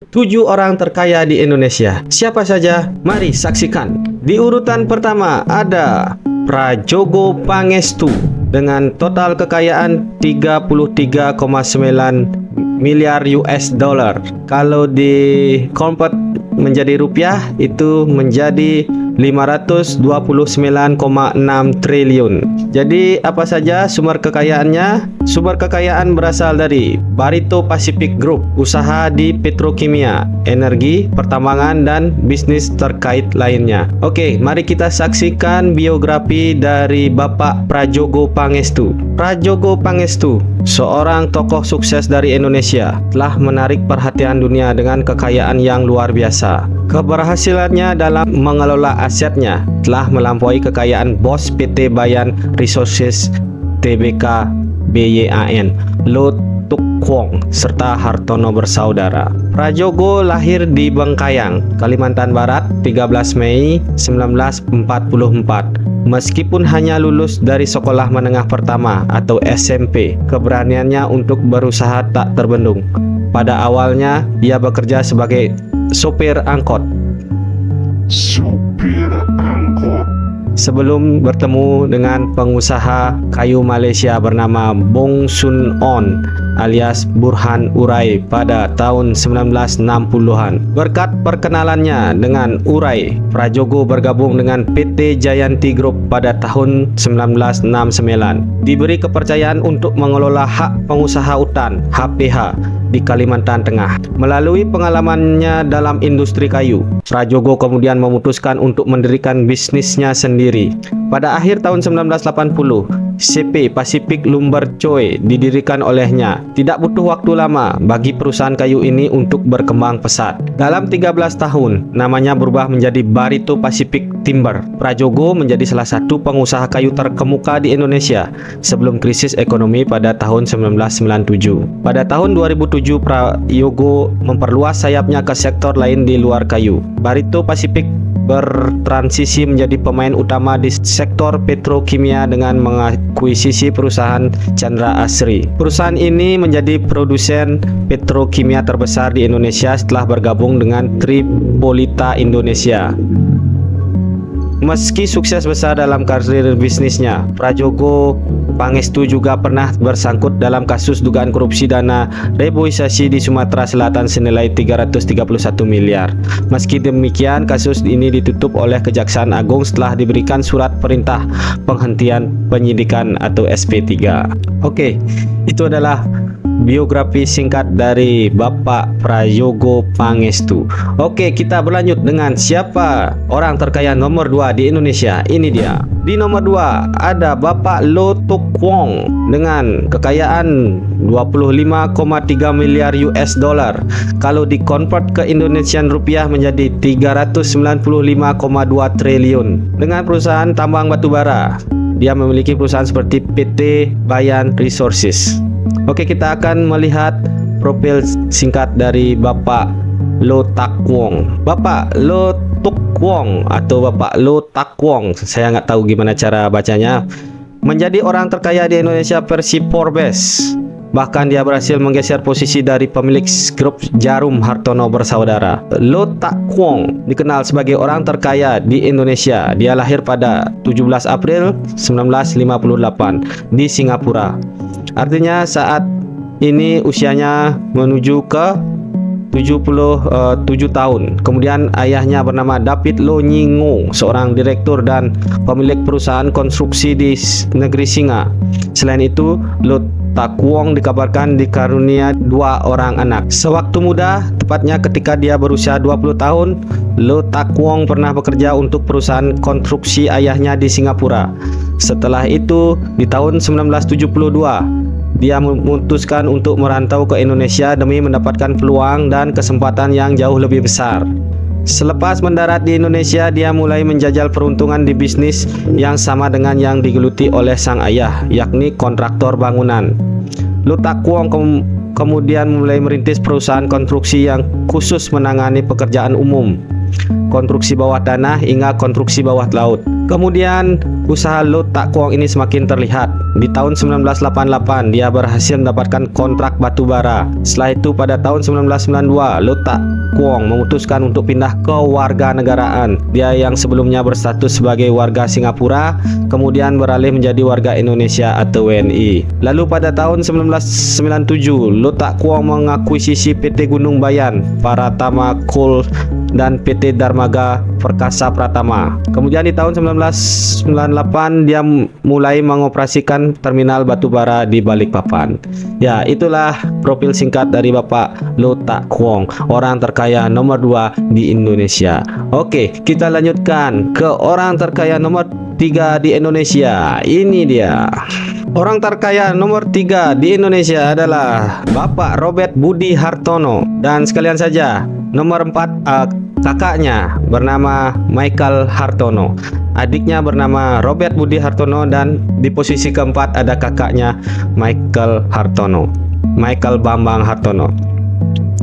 7 orang terkaya di Indonesia. Siapa saja? Mari saksikan. Di urutan pertama ada Prajogo Pangestu dengan total kekayaan 33,9 miliar US dollar. Kalau di convert menjadi rupiah itu menjadi 529,6 triliun. Jadi apa saja sumber kekayaannya? Sumber kekayaan berasal dari Barito Pacific Group, usaha di petrokimia, energi, pertambangan, dan bisnis terkait lainnya. Oke, mari kita saksikan biografi dari Bapak Prajogo Pangestu. Prajogo Pangestu, seorang tokoh sukses dari Indonesia, telah menarik perhatian dunia dengan kekayaan yang luar biasa. Keberhasilannya dalam mengelola asetnya telah melampaui kekayaan bos PT Bayan Resources Tbk BYAN, Lo Tuk Kwong, serta Hartono bersaudara. Prajogo lahir di Bengkayang, Kalimantan Barat, 13 Mei 1944. Meskipun hanya lulus dari sekolah menengah pertama atau SMP, keberaniannya untuk berusaha tak terbendung. Pada awalnya, ia bekerja sebagai sopir angkot sebelum bertemu dengan pengusaha kayu Malaysia bernama Bong Sun On alias Burhan Urai pada tahun 1960-an. Berkat perkenalannya dengan Urai, Prajogo bergabung dengan PT Jayanti Group pada tahun 1969. Diberi kepercayaan untuk mengelola hak pengusaha hutan (HPH) di Kalimantan Tengah. Melalui pengalamannya dalam industri kayu, Prajogo kemudian memutuskan untuk mendirikan bisnisnya sendiri. Pada akhir tahun 1980, CP Pacific Lumber Choi didirikan olehnya. Tidak butuh waktu lama bagi perusahaan kayu ini untuk berkembang pesat. Dalam 13 tahun, namanya berubah menjadi Barito Pacific Timber. Prajogo menjadi salah satu pengusaha kayu terkemuka di Indonesia sebelum krisis ekonomi pada tahun 1997. Pada tahun 2007, Prajogo memperluas sayapnya ke sektor lain di luar kayu. Barito Pacific bertransisi menjadi pemain utama di sektor petrokimia dengan mengakuisisi perusahaan Chandra Asri. Perusahaan ini menjadi produsen petrokimia terbesar di Indonesia setelah bergabung dengan Tripolita Indonesia. Meski sukses besar dalam karir bisnisnya, Prajogo Pangestu juga pernah bersangkut dalam kasus dugaan korupsi dana reboisasi di Sumatera Selatan senilai 331 miliar. Meski demikian, kasus ini ditutup oleh Kejaksaan Agung setelah diberikan surat perintah penghentian penyidikan atau SP3. Oke, itu adalah biografi singkat dari Bapak Prajogo Pangestu. Oke, kita berlanjut dengan siapa orang terkaya nomor 2 di Indonesia. Ini dia. Di nomor 2 ada Bapak Lo Tuk Kwong dengan kekayaan 25,3 miliar US dollar. Kalau dikonvert ke Indonesian rupiah menjadi 395,2 triliun. Dengan perusahaan tambang batubara, dia memiliki perusahaan seperti PT Bayan Resources. Oke, kita akan melihat profil singkat dari Bapak Lo Tak Kwong. Bapak Lo Tuk Kwong atau Bapak Lo Tak Kwong, saya nggak tahu gimana cara bacanya, menjadi orang terkaya di Indonesia versi Forbes. Bahkan dia berhasil menggeser posisi dari pemilik grup Jarum Hartono bersaudara. Lo Tak Kwong dikenal sebagai orang terkaya di Indonesia. Dia lahir pada 17 April 1958 di Singapura. Artinya saat ini usianya menuju ke 77 tahun. Kemudian ayahnya bernama David Lo Nyingo, seorang direktur dan pemilik perusahaan konstruksi di negeri Singa. Selain itu, Lo Tak Kwong dikabarkan dikarunia 2 orang anak. Sewaktu muda, tepatnya ketika dia berusia 20 tahun, Lo Tak Kwong pernah bekerja untuk perusahaan konstruksi ayahnya di Singapura. Setelah itu, di tahun 1972, dia memutuskan untuk merantau ke Indonesia demi mendapatkan peluang dan kesempatan yang jauh lebih besar. Selepas mendarat di Indonesia, dia mulai menjajal peruntungan di bisnis yang sama dengan yang digeluti oleh sang ayah, yakni kontraktor bangunan. Lo Tak Kwong kemudian mulai merintis perusahaan konstruksi yang khusus menangani pekerjaan umum, konstruksi bawah tanah hingga konstruksi bawah laut. Kemudian usaha Lo Tak Kwong ini semakin terlihat. di tahun 1988 dia berhasil mendapatkan kontrak batu bara. Setelah itu pada tahun 1992 Loh Tak Kwong memutuskan untuk pindah ke warga negaraan. Dia yang sebelumnya berstatus sebagai warga Singapura kemudian beralih menjadi warga Indonesia atau WNI. Lalu pada tahun 1997 Loh Tak Kwong mengakuisisi PT Gunung Bayan, Paratama Coal dan PT Darmaga Perkasa Pratama. Kemudian di tahun 1998 dia mulai mengoperasikan terminal batubara di Balikpapan. Ya, itulah profil singkat dari Bapak Loh Tak Kwong, orang terkaya nomor 2 di Indonesia. Oke, kita lanjutkan ke orang terkaya nomor 3 di Indonesia. Ini dia. Orang terkaya nomor 3 di Indonesia adalah Bapak Robert Budi Hartono. Dan sekalian saja, nomor 4 kakaknya bernama Michael Hartono, adiknya bernama Robert Budi Hartono, dan di posisi keempat ada kakaknya Michael Hartono, Michael Bambang Hartono.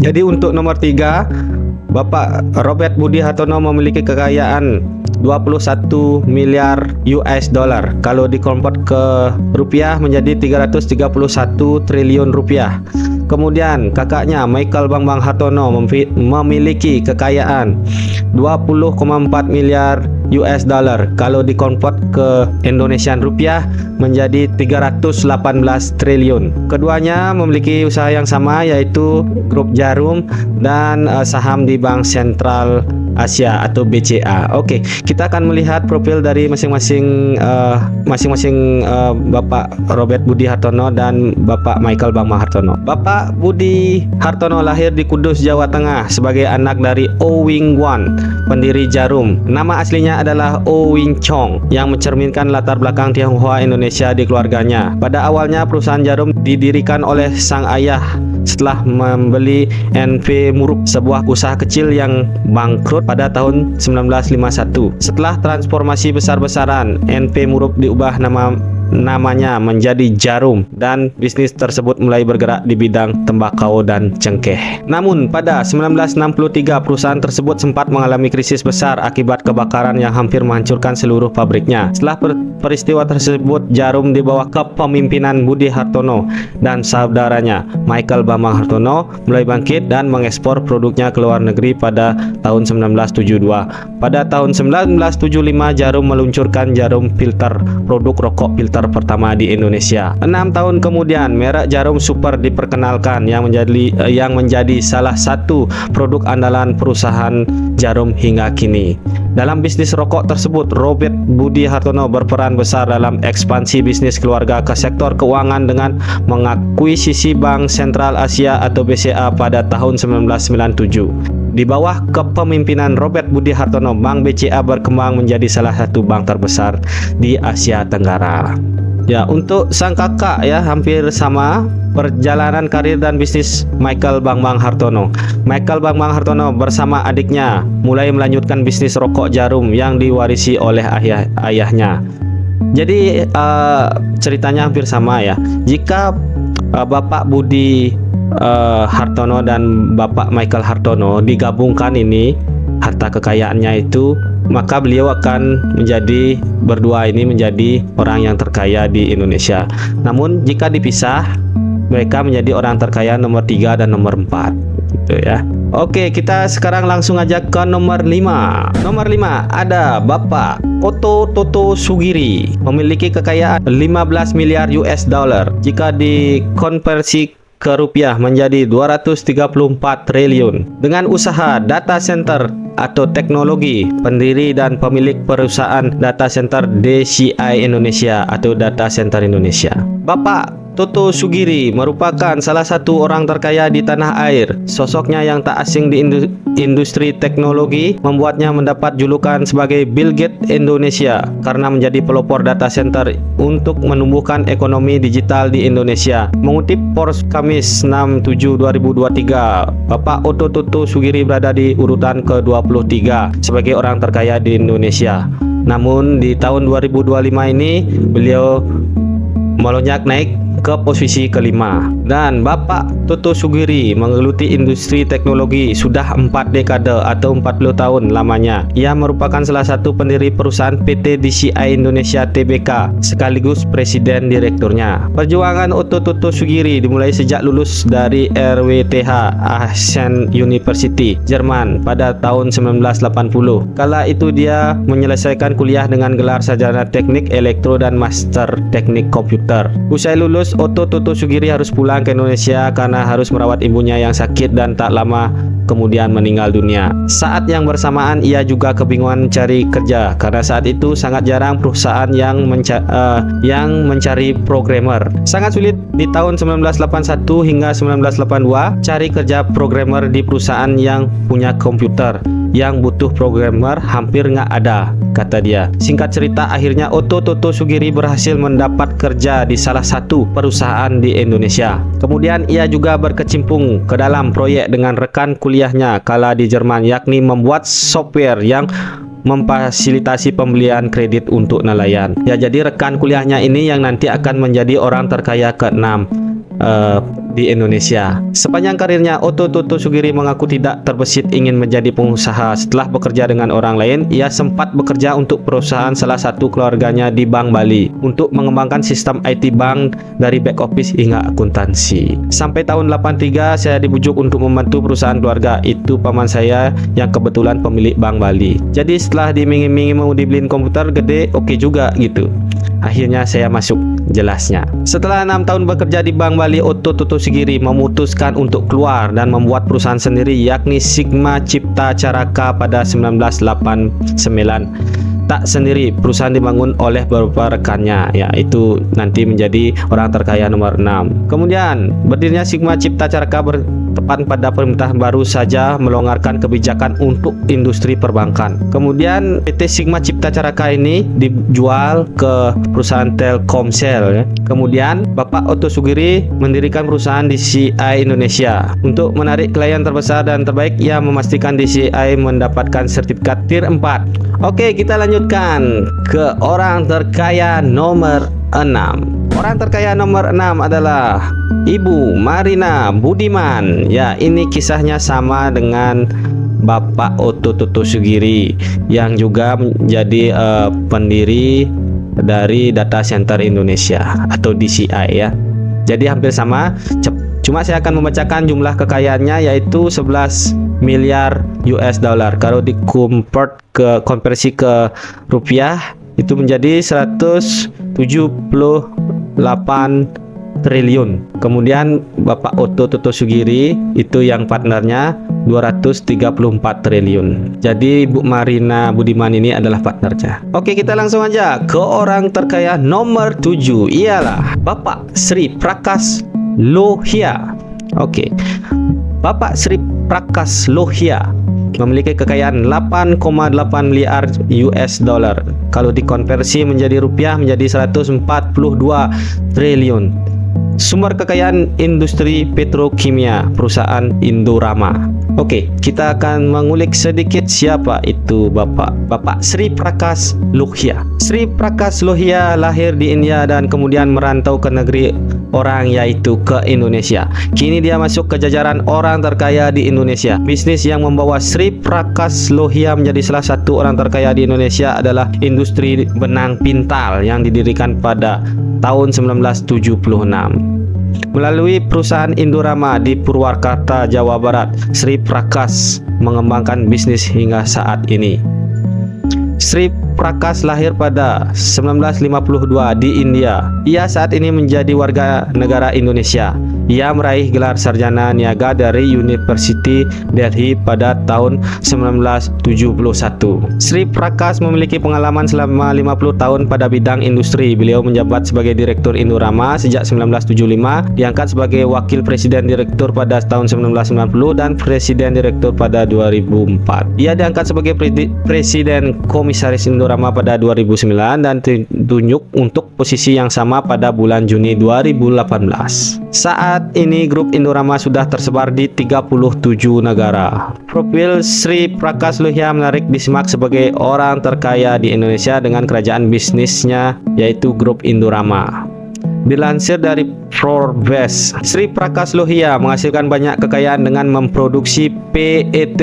Jadi untuk nomor 3, Bapak Robert Budi Hartono memiliki kekayaan 21 miliar US dollar. Kalau dikonvert ke rupiah menjadi 331 triliun rupiah. Kemudian kakaknya Michael Bambang Hartono memiliki kekayaan 20,4 miliar US dollar. Kalau dikonvert ke Indonesian rupiah menjadi 318 triliun. Keduanya memiliki usaha yang sama, yaitu grup Jarum dan saham di Bank Sentral Asia atau BCA. Oke, kita akan melihat profil dari masing-masing Bapak Robert Budi Hartono dan Bapak Michael Bambang Hartono. Bapak Budi Hartono lahir di Kudus, Jawa Tengah sebagai anak dari Oh Wing Wan, pendiri Jarum. Nama aslinya adalah Oh Wing Chong yang mencerminkan latar belakang Tionghoa Indonesia di keluarganya. Pada awalnya perusahaan Jarum didirikan oleh sang ayah setelah membeli NP Murup, sebuah usaha kecil yang bangkrut pada tahun 1951. Setelah transformasi besar-besaran, NP Murup diubah namanya menjadi Jarum dan bisnis tersebut mulai bergerak di bidang tembakau dan cengkeh. Namun pada 1963 perusahaan tersebut sempat mengalami krisis besar akibat kebakaran yang hampir menghancurkan seluruh pabriknya. Setelah peristiwa tersebut, Jarum di bawah kepemimpinan Budi Hartono dan saudaranya Michael Bambang Hartono mulai bangkit dan mengekspor produknya ke luar negeri pada tahun 1972. Pada tahun 1975 Jarum meluncurkan Jarum Filter, produk rokok filter pertama di Indonesia. 6 tahun kemudian merek Jarum Super diperkenalkan yang menjadi salah satu produk andalan perusahaan Jarum hingga kini. Dalam bisnis rokok tersebut, Robert Budi Hartono berperan besar dalam ekspansi bisnis keluarga ke sektor keuangan dengan mengakuisisi Bank Sentral Asia atau BCA pada tahun 1997. Di bawah kepemimpinan Robert Budi Hartono, Bank BCA berkembang menjadi salah satu bank terbesar di Asia Tenggara. Ya, untuk sang kakak ya hampir sama perjalanan karir dan bisnis Michael Bambang Hartono. Michael Bambang Hartono bersama adiknya mulai melanjutkan bisnis rokok Jarum yang diwarisi oleh ayahnya. Jadi ceritanya hampir sama ya. Jika Bapak Budi Hartono dan Bapak Michael Hartono digabungkan ini harta kekayaannya itu, maka beliau akan berdua ini menjadi orang yang terkaya di Indonesia. Namun jika dipisah, mereka menjadi orang terkaya nomor 3 dan nomor 4 gitu ya. Oke, kita sekarang langsung aja ke nomor 5. Nomor 5 ada Bapak Otto Toto Sugiri, memiliki kekayaan 15 miliar US dollar. Jika dikonversi ke rupiah menjadi 234 triliun. Dengan usaha data center atau teknologi, pendiri dan pemilik perusahaan data center DCI Indonesia atau Data Center Indonesia. Bapak Toto Sugiri merupakan salah satu orang terkaya di tanah air. Sosoknya yang tak asing di industri teknologi membuatnya mendapat julukan sebagai Bill Gates Indonesia karena menjadi pelopor data center untuk menumbuhkan ekonomi digital di Indonesia. Mengutip Forbes Kamis 6/7/2023, Bapak Otto Toto Sugiri berada di urutan ke-23 sebagai orang terkaya di Indonesia. Namun di tahun 2025 ini beliau melonjak naik ke posisi kelima. Dan Bapak Toto Sugiri menggeluti industri teknologi sudah 4 dekade atau 40 tahun lamanya. Ia merupakan salah satu pendiri perusahaan PT DCI Indonesia Tbk sekaligus presiden direkturnya. Perjuangan Otto Toto Sugiri dimulai sejak lulus dari RWTH Aachen University, Jerman pada tahun 1980. Kala itu dia menyelesaikan kuliah dengan gelar sarjana teknik elektro dan master teknik komputer. Usai lulus, Otto Toto Sugiri harus pulang ke Indonesia karena harus merawat ibunya yang sakit dan tak lama kemudian meninggal dunia. Saat yang bersamaan ia juga kebingungan mencari kerja karena saat itu sangat jarang perusahaan yang mencari programmer. Sangat sulit di tahun 1981 hingga 1982 cari kerja programmer di perusahaan yang punya komputer. Yang butuh programmer hampir nggak ada, kata dia. Singkat cerita, akhirnya Otto Toto Sugiri berhasil mendapat kerja di salah satu perusahaan di Indonesia. Kemudian ia juga berkecimpung ke dalam proyek dengan rekan kuliahnya kala di Jerman, yakni membuat software yang memfasilitasi pembelian kredit untuk nelayan. Ya, jadi rekan kuliahnya ini yang nanti akan menjadi orang terkaya ke-6 di Indonesia. Sepanjang karirnya, Otto Toto Sugiri mengaku tidak terbesit ingin menjadi pengusaha. Setelah bekerja dengan orang lain, ia sempat bekerja untuk perusahaan salah satu keluarganya di Bank Bali untuk mengembangkan sistem IT bank dari back office hingga akuntansi. Sampai tahun 83 saya dibujuk untuk membantu perusahaan keluarga itu paman saya yang kebetulan pemilik Bank Bali. Jadi setelah diiming-imingi mau dibeliin komputer gede, oke juga gitu. Akhirnya saya masuk, jelasnya. Setelah 6 tahun bekerja di Bank Bali, Otto Toto Sugiri memutuskan untuk keluar dan membuat perusahaan sendiri, yakni Sigma Cipta Caraka pada 1989. Tak sendiri, perusahaan dibangun oleh beberapa rekannya, yaitu nanti menjadi orang terkaya nomor 6. Kemudian berdirinya Sigma Cipta Caraka bertepat pada pemerintahan baru saja melonggarkan kebijakan untuk industri perbankan. Kemudian PT Sigma Cipta Caraka ini dijual ke perusahaan Telkomsel. Kemudian Bapak Otto Sugiri mendirikan perusahaan DCI Indonesia. Untuk menarik klien terbesar dan terbaik, ia memastikan DCI mendapatkan sertifikat Tier 4. Oke, kita lanjutkan ke orang terkaya nomor 6. Orang terkaya nomor 6 adalah Ibu Marina Budiman. Ya, ini kisahnya sama dengan Bapak Otto Toto Sugiri yang juga menjadi pendiri dari Data Center Indonesia atau DCI ya. Jadi hampir sama. Cuma saya akan membacakan jumlah kekayaannya, yaitu 11 miliar US dollar. Kalau konversi ke rupiah itu menjadi 178 triliun. Kemudian Bapak Otto Toto Sugiri itu yang partnernya 234 triliun. Jadi Bu Marina Budiman ini adalah partnernya. Oke, kita langsung aja ke orang terkaya nomor 7. Ialah Bapak Sri Prakas Lohia. Oke. Bapak Sri Prakas Lohia memiliki kekayaan 8,8 miliar US dollar. Kalau dikonversi menjadi rupiah menjadi 142 triliun. Sumber kekayaan industri petrokimia, perusahaan Indorama. Oke, kita akan mengulik sedikit siapa itu Bapak Sri Prakas Lohia. Sri Prakas Lohia lahir di India dan kemudian merantau ke negeri orang, yaitu ke Indonesia. Kini dia masuk ke jajaran orang terkaya di Indonesia. Bisnis yang membawa Sri Prakas Lohia menjadi salah satu orang terkaya di Indonesia adalah industri benang pintal yang didirikan pada tahun 1976. Melalui perusahaan Indorama di Purwakarta, Jawa Barat, Sri Prakas mengembangkan bisnis hingga saat ini. Sri Prakas lahir pada 1952 di India. Ia saat ini menjadi warga negara Indonesia. Ia meraih gelar sarjana niaga dari University Delhi pada tahun 1971. Sri Prakas memiliki pengalaman selama 50 tahun pada bidang industri. Beliau menjabat sebagai Direktur Indorama sejak 1975, diangkat sebagai Wakil Presiden Direktur pada tahun 1990 dan Presiden Direktur pada 2004. Ia diangkat sebagai Presiden Komisaris Indorama pada 2009 dan ditunjuk untuk posisi yang sama pada bulan Juni 2018. Saat ini grup Indorama sudah tersebar di 37 negara. Profil Sri Prakas Lohia menarik, disimak sebagai orang terkaya di Indonesia dengan kerajaan bisnisnya yaitu grup Indorama. Dilansir dari Forbes, Sri Prakash Lohia menghasilkan banyak kekayaan dengan memproduksi PET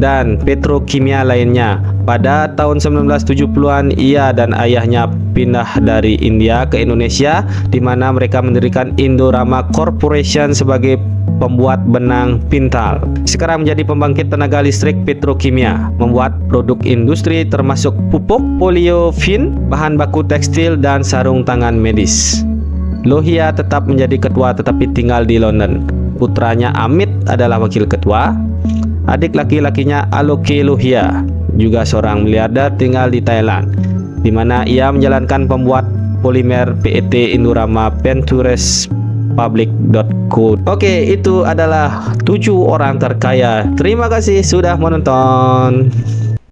dan petrokimia lainnya. Pada tahun 1970-an, ia dan ayahnya pindah dari India ke Indonesia, di mana mereka mendirikan Indorama Corporation sebagai pembuat benang pintal. Sekarang menjadi pembangkit tenaga listrik petrokimia, membuat produk industri termasuk pupuk, polyolefin, bahan baku tekstil, dan sarung tangan medis. Lohia tetap menjadi ketua tetapi tinggal di London. Putranya Amit adalah wakil ketua. Adik laki-lakinya Aloke Lohia juga seorang miliarder tinggal di Thailand, di mana ia menjalankan pembuat polimer PET Indorama Ventures Public.co. Oke, itu adalah 7 orang terkaya. Terima kasih sudah menonton.